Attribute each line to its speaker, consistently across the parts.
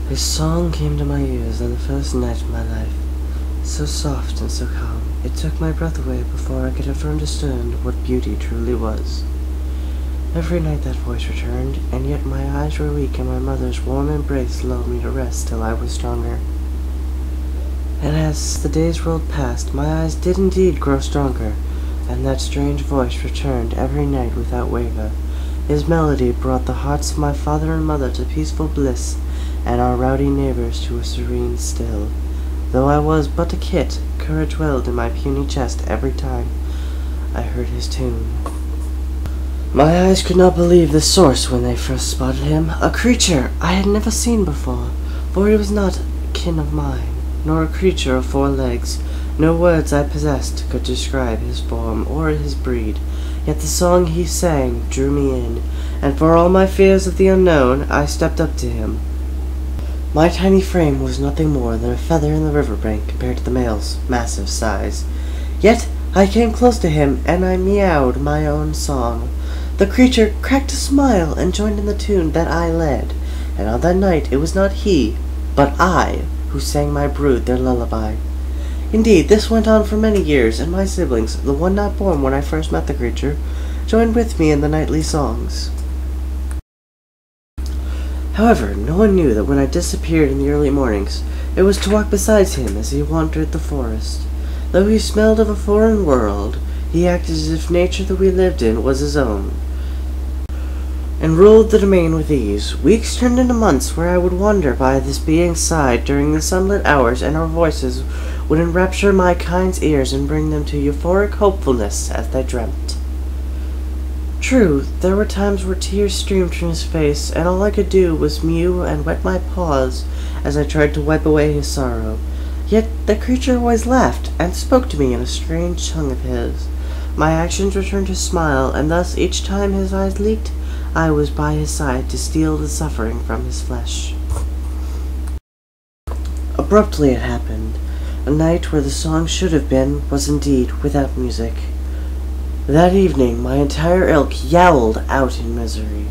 Speaker 1: His song came to my ears on the first night of my life, so soft and so calm, it took my breath away before I could ever understand what beauty truly was. Every night that voice returned, and yet my eyes were weak, and my mother's warm embrace lulled me to rest till I was stronger. And as the days rolled past, my eyes did indeed grow stronger, and that strange voice returned every night without waver. His melody brought the hearts of my father and mother to peaceful bliss, and our rowdy neighbors to a serene still. Though I was but a kit, courage welled in my puny chest every time I heard his tune. My eyes could not believe the source when they first spotted him, a creature I had never seen before, for he was not kin of mine, nor a creature of 4 legs. No words I possessed could describe his form or his breed, yet the song he sang drew me in, and for all my fears of the unknown, I stepped up to him. My tiny frame was nothing more than a feather in the riverbank compared to the male's massive size. Yet I came close to him, and I meowed my own song. The creature cracked a smile and joined in the tune that I led, and on that night it was not he, but I, who sang my brood their lullaby. Indeed, this went on for many years, and my siblings, the one not born when I first met the creature, joined with me in the nightly songs. However, no one knew that when I disappeared in the early mornings, it was to walk beside him as he wandered the forest. Though he smelled of a foreign world, he acted as if nature that we lived in was his own, and ruled the domain with ease. Weeks turned into months where I would wander by this being's side during the sunlit hours, and our voices would enrapture my kind's ears and bring them to euphoric hopefulness as they dreamt. True, there were times where tears streamed from his face, and all I could do was mew and wet my paws as I tried to wipe away his sorrow. Yet the creature always laughed and spoke to me in a strange tongue of his. My actions returned his smile, and thus each time his eyes leaked, I was by his side to steal the suffering from his flesh. Abruptly it happened. A night where the song should have been was indeed without music. That evening my entire ilk yowled out in misery,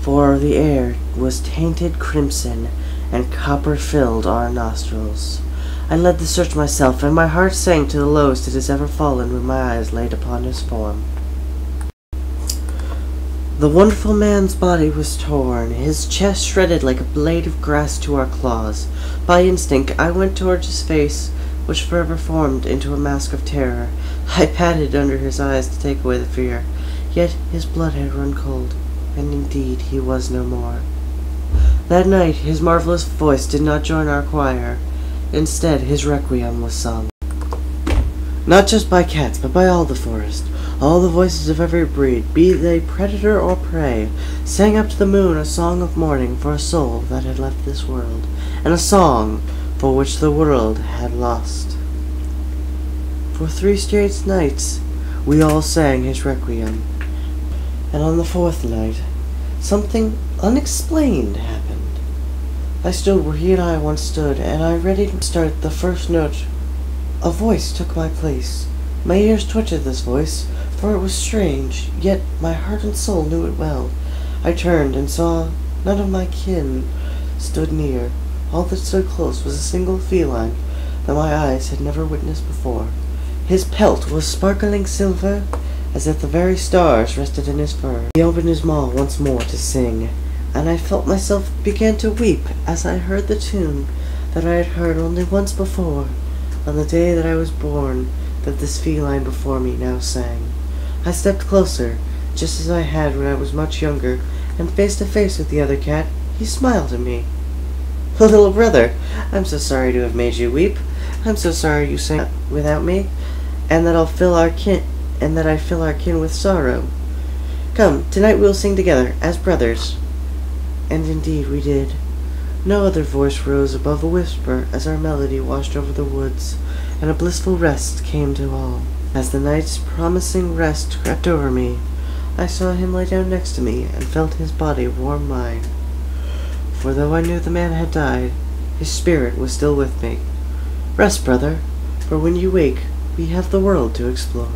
Speaker 1: for the air was tainted crimson, and copper filled our nostrils. I led the search myself, and my heart sank to the lowest it has ever fallen when my eyes laid upon his form. The wonderful man's body was torn, his chest shredded like a blade of grass to our claws. By instinct I went towards his face, which forever formed into a mask of terror. I patted under his eyes to take away the fear, yet his blood had run cold, and indeed he was no more. That night his marvelous voice did not join our choir. Instead his requiem was sung, not just by cats, but by all the forest. All the voices of every breed, be they predator or prey, sang up to the moon a song of mourning for a soul that had left this world, and a song for which the world had lost. For 3 straight nights we all sang his requiem, and on the 4th night something unexplained happened. I stood where he and I once stood, and I ready to start the first note. A voice took my place. My ears twitched at this voice, for it was strange, yet my heart and soul knew it well. I turned and saw none of my kin stood near. All that stood close was a single feline that my eyes had never witnessed before. His pelt was sparkling silver, as if the very stars rested in his fur. He opened his maw once more to sing, and I felt myself begin to weep as I heard the tune that I had heard only once before, on the day that I was born, that this feline before me now sang. I stepped closer, just as I had when I was much younger, and face to face with the other cat, he smiled at me. "Little brother, I'm so sorry to have made you weep. I'm so sorry you sang without me, and that I fill our kin with sorrow. Come, tonight we'll sing together, as brothers." And indeed we did. No other voice rose above a whisper as our melody washed over the woods, and a blissful rest came to all. As the night's promising rest crept over me, I saw him lie down next to me and felt his body warm mine. For though I knew the man had died, his spirit was still with me. Rest, brother, for when you wake, we have the world to explore.